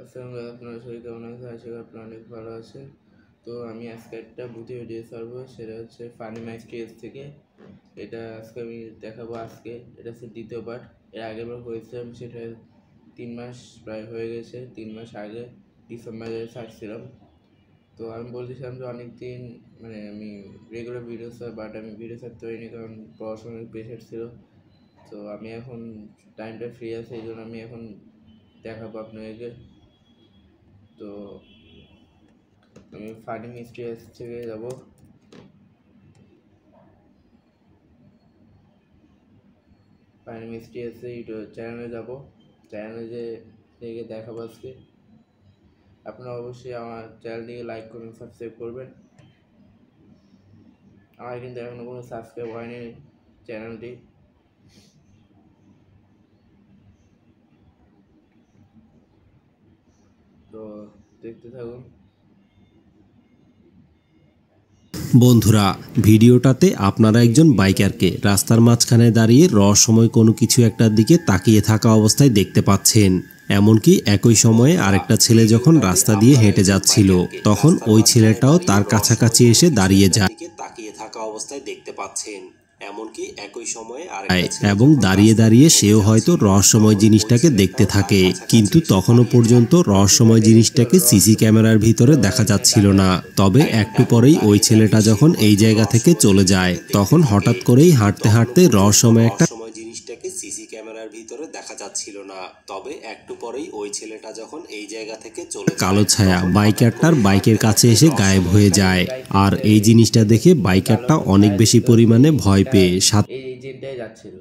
আসসালামু আলাইকুম, আপনারা সবাই কেমন আছেন? আশা করি আপনারা অনেক ভালো আছেন। তো আমি আজকে একটা ভূতের ভিডিও ছাড়বো, সেটা হচ্ছে ফানি মাইস্ট্রিজ থেকে। এটা আজকে আমি দেখাবো। আজকে এটা হচ্ছে দ্বিতীয় পার্ট। এর আগেরবার করেছিলাম, সেটা 3 মাস প্রায় হয়ে গেছে। 3 মাস আগে ডিসেম্বরে ছাড়ছিলাম। তো আমি বলতেছিলাম যে অনেক দিন মানে আমি রেগুলার ভিডিও ছাড়, বাট আমি ভিডিও ছাড়তে পারিনি কারণ পড়াশোনার প্রেশার ছিল। তো আমি এখন টাইমটা ফ্রি আছে, এই জন্য আমি এখন দেখাবো আপনাদেরকে। তো আমি ফানি মিস্ট্রিয়াস থেকে যাব। ফানি মিস্ট্রিয়াসে ইউটিউব চ্যানেলে যাব। চ্যানেলে যে থেকে দেখাবো আজকে। আপনারা অবশ্যই আমার চ্যানেলটিকে লাইক করবেন, সাবস্ক্রাইব করবেন। আমার কিন্তু এখনো কোনো সাবস্ক্রাইব হয়নি চ্যানেলটি। তো দেখতে থাকুন। বন্ধুরা, ভিডিওটাতে আপনারা একজন বাইকারকে রাস্তার মাঝখানে দাঁড়িয়ে রহস্যময় কোনো কিছু একটার দিকে তাকিয়ে থাকা অবস্থায় দেখতে পাচ্ছেন। এমনকি একই সময়ে আরেকটা ছেলে যখন রাস্তা দিয়ে হেঁটে যাচ্ছিল, তখন ওই ছেলেটাও তার কাছাকাছি এসে দাঁড়িয়ে যায়। তাকিয়ে থাকা অবস্থায় দেখতে পাচ্ছেন। এমনকি একই সময়ে এবং দাঁড়িয়ে দাঁড়িয়ে সেও হয়তো রহস্যময় জিনিসটাকে দেখতে থাকে, কিন্তু তখনও পর্যন্ত রহস্যময় জিনিসটাকে সিসি ক্যামেরার ভিতরে দেখা যাচ্ছিল না। তবে একটু পরেই ওই ছেলেটা যখন এই জায়গা থেকে চলে যায়, তখন হঠাৎ করেই হাঁটতে হাঁটতে রহস্যময় একটা জিনিসটাকে সিসি ক্যামেরার ভিতরে দেখা যাচ্ছিল না। তবে একটু পরেই ওই ছেলেটা যখন এই জায়গা থেকে চলে কালো ছায়া বাইকারটার বাইকের কাছে এসে গায়েব হয়ে যায়। আর এই জিনিসটা দেখে বাইকারটা অনেক বেশি পরিমাণে ভয় পেয়ে এই জিনটাই যাচ্ছিল।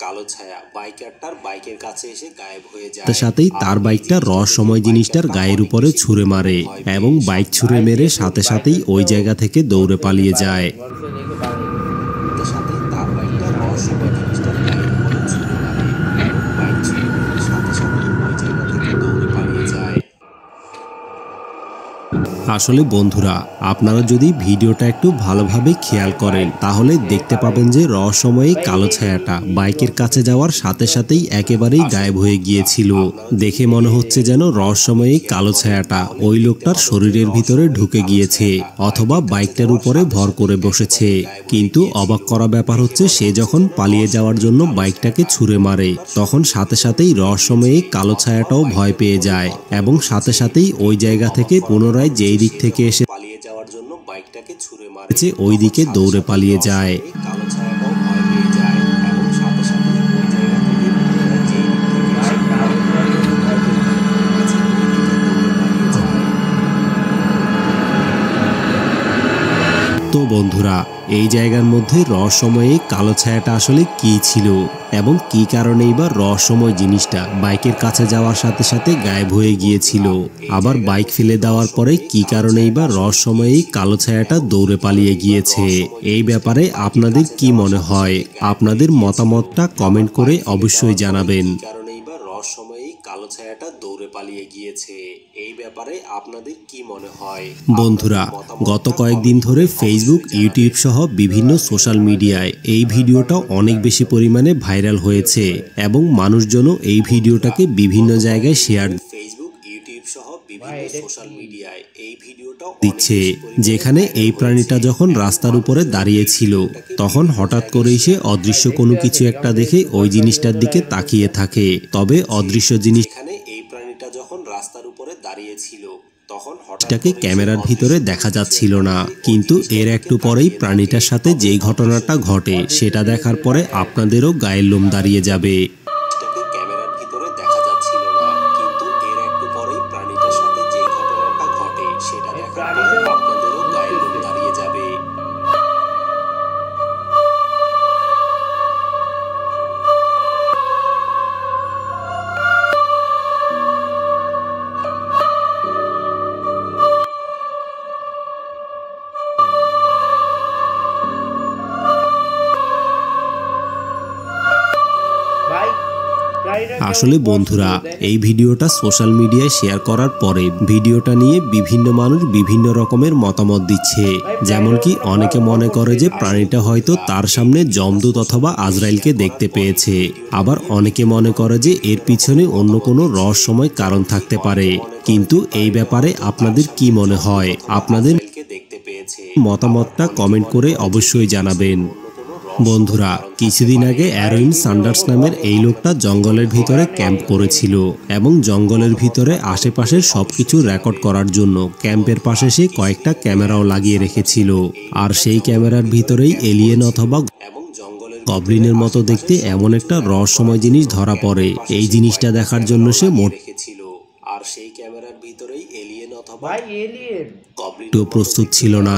কালো ছায়া বাইকারটার বাইকের কাছে এসে গায়েব হয়ে যায়। সাথেই তার বাইকটা রহস্যময় জিনিসটার গায়ের উপরে ছুঁড়ে মারে এবং বাইক ছুঁড়ে মেরে সাথে সাথেই ওই জায়গা থেকে দৌড়ে পালিয়ে যায়। আসলে বন্ধুরা, আপনারা যদি ভিডিওটা একটু ভালোভাবে খেয়াল করেন তাহলে দেখতে পাবেন যে রহস্যময়ী কালো ছায়াটা বাইকের কাছে যাওয়ার সাথে সাথেই একেবারেই গায়েব হয়ে গিয়েছিল। দেখে মনে হচ্ছে যেন রহস্যময়ী কালো ছায়াটা ওই লোকটার শরীরের ভিতরে ঢুকে গিয়েছে অথবা বাইকটার উপরে ভর করে বসেছে। কিন্তু অবাক করা ব্যাপার হচ্ছে, সে যখন পালিয়ে যাওয়ার জন্য বাইকটাকে ছুঁড়ে মারে, তখন সাথে সাথেই রহস্যময়ী কালো ছায়াটাও ভয় পেয়ে যায় এবং সাথে সাথেই ওই জায়গা থেকে পুনরায় যেই দিক থেকে এসে পালিয়ে যাওয়ার জন্য বাইকটাকে ছুঁড়ে মারে ওই দিকে দৌড়ে পালিয়ে যায়। কালো ছায়াটাও ভয় পেয়ে যায় এবং সাথে সাথে ওই জায়গা থেকে পুনরায় যেই দিক থেকে এসে তো বন্ধুরা, এই জায়গার মধ্যে রহস্যময়ী কালো ছায়াটা আসলে কি ছিল এবং কি কারণেই বা রহস্যময় জিনিসটা বাইকের কাছে যাওয়ার সাথে সাথে গায়েব হয়ে গিয়েছিল, আবার বাইক ফেলে দেওয়ার পরে কি কারণেই বা রহস্যময়ী কালো ছায়াটা দৌড়ে পালিয়ে গিয়েছে, এই ব্যাপারে আপনাদের কি মনে হয়? আপনাদের মতামতটা কমেন্ট করে অবশ্যই জানাবেন। রহস্যময়ী কালো ছায়াটা দৌড়ে পালিয়ে গিয়েছে, এই ব্যাপারে আপনাদের কি মনে হয়? বন্ধুরা, গত কয়েকদিন ধরে ফেসবুক, ইউটিউব সহ বিভিন্ন সোশ্যাল মিডিয়ায় এই ভিডিওটা অনেক বেশি পরিমাণে ভাইরাল হয়েছে এবং মানুষজনও এই ভিডিওটাকে বিভিন্ন জায়গায় শেয়ার দিচ্ছে। যেখানে এই প্রাণীটা যখন রাস্তার উপরে দাঁড়িয়ে ছিল, তখন হঠাৎ করেই সে অদৃশ্য কোনো কিছু একটা দেখে ওই জিনিসটার দিকে তাকিয়ে থাকে। তবে অদৃশ্য জিনিস এই প্রাণীটা যখন রাস্তার উপরে দাঁড়িয়ে ছিল, তখন হঠাৎ ক্যামেরার ভিতরে দেখা যাচ্ছিল না, কিন্তু এর একটু পরেই প্রাণীটার সাথে যেই ঘটনাটা ঘটে সেটা দেখার পরে আপনাদেরও গায়ের লোম দাঁড়িয়ে যাবে। ক্যামেরার ভিতরে দেখা যাচ্ছিল না, কিন্তু এর একটু পরেই প্রাণীটার সাথে যেই ঘটনাটা ঘটে সেটা দেখার পরে আপনাদেরও গায়ের লোম দাঁড়িয়ে যাবে। ভাই আসলে বন্ধুরা, এই ভিডিওটা সোশ্যাল মিডিয়ায় শেয়ার করার পরে ভিডিওটা নিয়ে বিভিন্ন মানুষ বিভিন্ন রকমের মতামত দিচ্ছে। যেমন কি অনেকে মনে করে যে প্রাণীটা হয়তো তার সামনে যমদূত অথবা আজরাইলকে দেখতে পেয়েছে, আবার অনেকে মনে করে যে এর পিছনে অন্য কোনো রহস্যময় কারণ থাকতে পারে। কিন্তু এই ব্যাপারে আপনাদের কি মনে হয়? আপনাদের মতামতটা কমেন্ট করে অবশ্যই জানাবেন। বন্ধুরা, কিছুদিন আগে অ্যারোইন সান্ডার্স নামের এই লোকটা জঙ্গলের ভিতরে ক্যাম্প করেছিল এবং জঙ্গলের ভিতরে আশেপাশের সবকিছু রেকর্ড করার জন্য ক্যাম্পের পাশে সে কয়েকটা ক্যামেরাও লাগিয়ে রেখেছিল। আর সেই ক্যামেরার ভিতরেই এলিয়েন অথবা গবলিনের মতো দেখতে এমন একটা রহস্যময় জিনিস ধরা পড়ে। এই জিনিসটা দেখার জন্য সে রেখেছিল। আর সেই ক্যামেরার ভিতরেই এলিয়েন অথবা গবলিন প্রস্তুত ছিল না।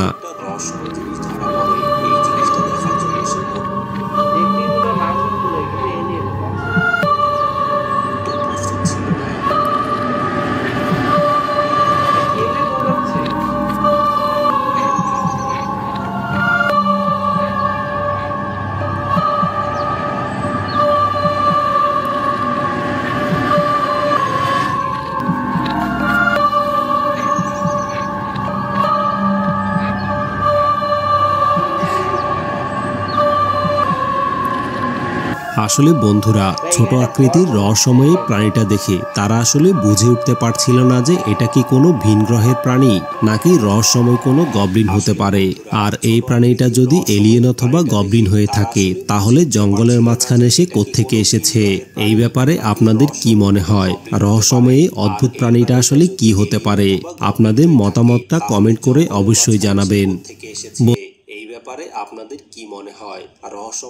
আসলে বন্ধুরা, ছোট আকৃতির রহস্যময়ী প্রাণীটা দেখে তারা আসলে বুঝে উঠতে পারছিল না যে এটা কি কোনো ভিন গ্রহের প্রাণী নাকি রহস্যময় কোনো গবলিন হতে পারে। আর এই প্রাণীটা যদি এলিয়েন অথবা গবলিন হয়ে থাকে তাহলে জঙ্গলের মাঝখানে সে কোত্থেকে এসেছে? এই ব্যাপারে আপনাদের কি মনে হয়? রহস্যময়ী অদ্ভুত প্রাণীটা আসলে কি হতে পারে? আপনাদের মতামতটা কমেন্ট করে অবশ্যই জানাবেন। আপনাদের কি মনে হয়?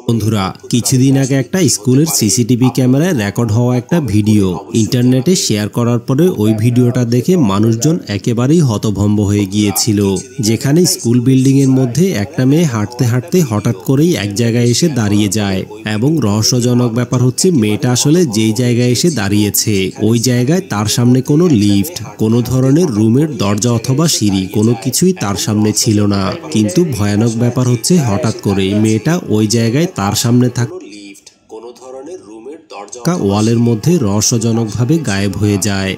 বন্ধুরা, কিছুদিন আগে একটা স্কুলের সিসিটিভি ক্যামেরায় রেকর্ড হওয়া একটা ভিডিও ইন্টারনেটে শেয়ার করার পরে ওই ভিডিওটা দেখে মানুষজন একেবারেই হতভম্ব হয়ে গিয়েছিল। যেখানে স্কুল বিল্ডিং এর মধ্যে একটা মেয়ে হাঁটতে হাঁটতে হঠাৎ করেই এক জায়গায় এসে দাঁড়িয়ে যায় এবং রহস্যজনক ব্যাপার হচ্ছে মেয়েটা আসলে যেই জায়গায় এসে দাঁড়িয়েছে ওই জায়গায় তার সামনে কোনো লিফট, কোনো ধরনের রুমের দরজা অথবা সিঁড়ি কোনো কিছুই তার সামনে ছিল না। কিন্তু ভয়ানক ব্যাপার হচ্ছে হঠাৎ করে মেয়েটা ওই জায়গায় তার সামনে থাকা লিফট, কোনো ধরনের রুমের দরজা ওয়ালের মধ্যে রহস্যজনকভাবে গায়েব হয়ে যায়।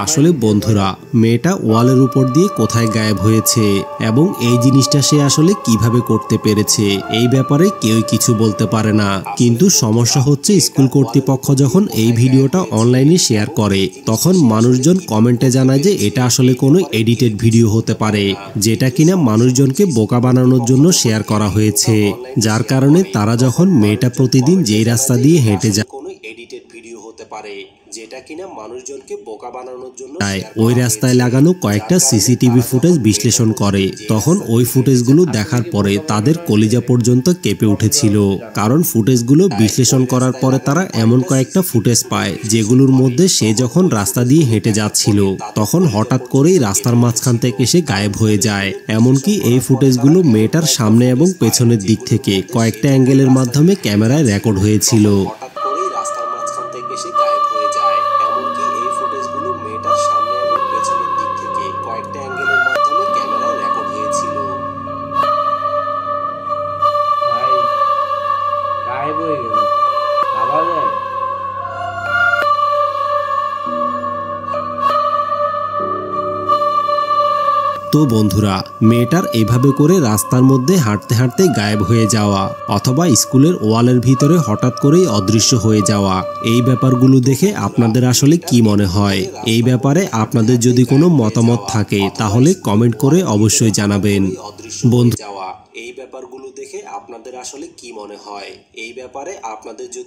আসলে বন্ধুরা, মেয়েটা ওয়ালের উপর দিয়ে কোথায় গায়েব হয়েছে এবং এই জিনিসটা সে আসলে কিভাবে করতে পেরেছে এই ব্যাপারে কেউ কিছু বলতে পারে না। কিন্তু সমস্যা হচ্ছে স্কুল কর্তৃপক্ষ যখন এই ভিডিওটা অনলাইনে শেয়ার করে তখন মানুষজন কমেন্টে জানায় যে এটা আসলে কোনো এডিটেড ভিডিও হতে পারে, যেটা কিনা মানুষজনকে বোকা বানানোর জন্য শেয়ার করা হয়েছে। যার কারণে তারা যখন মেয়েটা প্রতিদিন যেই রাস্তা দিয়ে হেঁটে যায় কোনো এডিটেড ভিডিও হতে পারে, যেটা কিনা মানুষজনকে বোকা বানানোর জন্য ওই রাস্তায় লাগানো কয়েকটা সিসিটিভি ফুটেজ বিশ্লেষণ করে, তখন ওই ফুটেজগুলো দেখার পরে তাদের কলিজা পর্যন্ত কেঁপে উঠেছিল। কারণ ফুটেজগুলো বিশ্লেষণ করার পরে তারা এমন কয়েকটা ফুটেজ পায় যেগুলোর মধ্যে সে যখন রাস্তা দিয়ে হেঁটে যাচ্ছিল তখন হঠাৎ করেই রাস্তার মাঝখান থেকে সে গায়েব হয়ে যায়। এমনকি এই ফুটেজগুলো মেয়েটার সামনে এবং পেছনের দিক থেকে কয়েকটা অ্যাঙ্গেলের মাধ্যমে ক্যামেরায় রেকর্ড হয়েছিল। তো বন্ধুরা, মেয়েটার এভাবে করে রাস্তার মধ্যে হাঁটতে হাঁটতে গায়েব হয়ে যাওয়া অথবা স্কুলের ওয়ালের ভিতরে হঠাৎ করেই অদৃশ্য হয়ে যাওয়া, এই ব্যাপারগুলো দেখে আপনাদের আসলে কি মনে হয়? এই ব্যাপারে আপনাদের যদি কোনো মতামত থাকে তাহলে কমেন্ট করে অবশ্যই জানাবেন। বন্ধুরা, এই ব্যাপারগুলো দেখে আপনাদের আসলে কি মনে হয়? এই ব্যাপারে আপনাদের যদি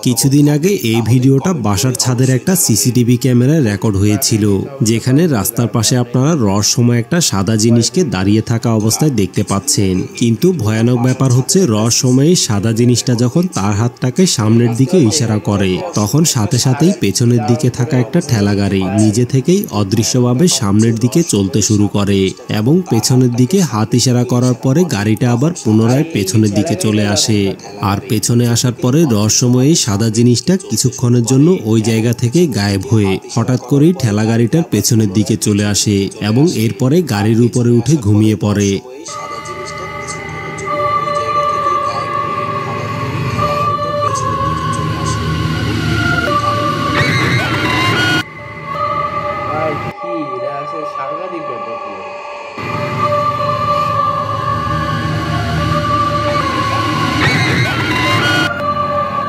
কিছুদিন আগে এই ভিডিওটা বাসার ছাদের একটা সিসিটিভি ক্যামেরায় রেকর্ড হয়েছিল, যেখানে রাস্তার পাশে আপনারা রহস্যময় একটা সাদা জিনিসকে দাঁড়িয়ে থাকা অবস্থায় দেখতে পাচ্ছেন। কিন্তু ভয়ানক ব্যাপার হচ্ছে রহস্যময় সাদা জিনিসটা যখন তার হাতটাকে সামনের দিকে ইশারা করে তখন সাথে সাথেই পেছনের দিকে থাকা একটা ঠেলা গাড়ি নিজে থেকেই অদৃশ্যভাবে সামনের দিকে চলতে শুরু করে এবং পেছনের দিকে হাত ইশারা করার পরে গাড়ি গাড়িটা আবার পুনরায় পেছনের দিকে চলে আসে। আর পেছনে আসার পরে রহস্যময় এই সাদা জিনিসটা কিছুক্ষণের জন্য ওই জায়গা থেকে গায়েব হয়ে হঠাৎ করেই ঠেলা গাড়িটার পেছনের দিকে চলে আসে এবং এরপরে গাড়ির উপরে উঠে ঘুমিয়ে পড়ে। ভাই কি এটা আছে সাংঘাতিক ব্যাপার পুরো।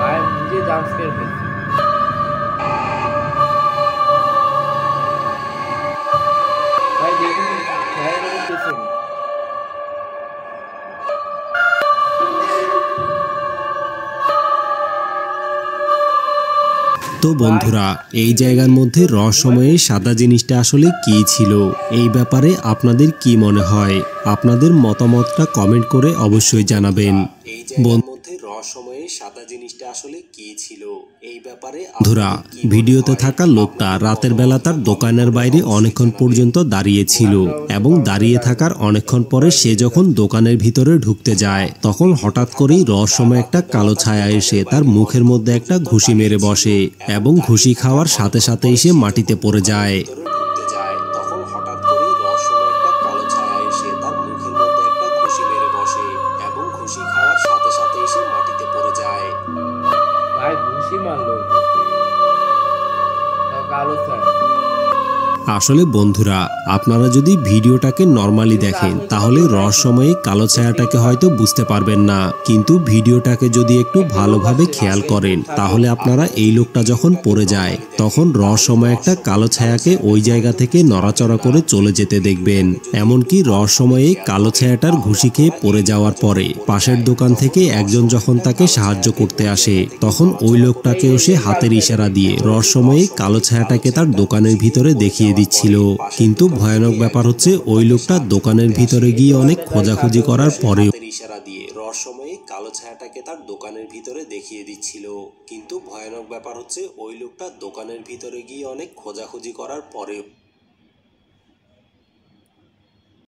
ভাই নিজে জাম্পস্কেয়ার পেয়েছি। ভাই দেখুন খেয়াল পেছনে তো বন্ধুরা, এই জায়গার মধ্যে রহস্যময় সাদা জিনিসটা আসলে কি ছিল, এই ব্যাপারে আপনাদের কি মনে হয়? আপনাদের মতামতটা কমেন্ট করে অবশ্যই জানাবেন। বন্ধুরা, ভিডিওতে থাকা লোকটা রাতের বেলা তার দোকানের বাইরে অনেকক্ষণ পর্যন্ত দাঁড়িয়ে ছিল এবং দাঁড়িয়ে থাকার অনেকক্ষণ পরে সে যখন দোকানের ভিতরে ঢুকতে যায় তখন হঠাৎ করেই রহস্যময় একটা কালো ছায়া এসে তার মুখের মধ্যে একটা ঘুষি মেরে বসে এবং ঘুষি খাওয়ার সাথে সাথে এসে মাটিতে পড়ে যায়। ভাই ঘুষি মারলো কালো ছায়া। আসলে বন্ধুরা, আপনারা যদি ভিডিওটাকে নরমালি দেখেন তাহলে রহস্যময়ী কালো ছায়াটাকে হয়তো বুঝতে পারবেন না, কিন্তু ভিডিওটাকে যদি একটু ভালোভাবে খেয়াল করেন তাহলে আপনারা এই লোকটা যখন পড়ে যায় তখন রহস্যময় একটা কালো ছায়াকে ওই জায়গা থেকে নড়াচড়া করে চলে যেতে দেখবেন। এমনকি রহস্যময়ী কালো ছায়াটার ঘুষি খেয়ে পড়ে যাওয়ার পরে পাশের দোকান থেকে একজন যখন তাকে সাহায্য করতে আসে তখন ওই লোকটাকেও সে হাতের ইশারা দিয়ে রহস্যময়ী কালো ছায়াটাকে তার দোকানের ভিতরে দেখিয়ে দিচ্ছিল। কিন্তু ভয়ানক ব্যাপার হচ্ছে ওই লোকটা দোকানের ভিতরে গিয়ে অনেক খোঁজাখুঁজি করার পরেও ইশারা দিয়ে রহস্যময়ী কালো ছায়াটাকে তার দোকানের ভিতরে দেখিয়ে দিচ্ছিল। কিন্তু ভয়ানক ব্যাপার হচ্ছে ওই লোকটা দোকানের ভিতরে গিয়ে অনেক খোঁজাখুঁজি করার পরেও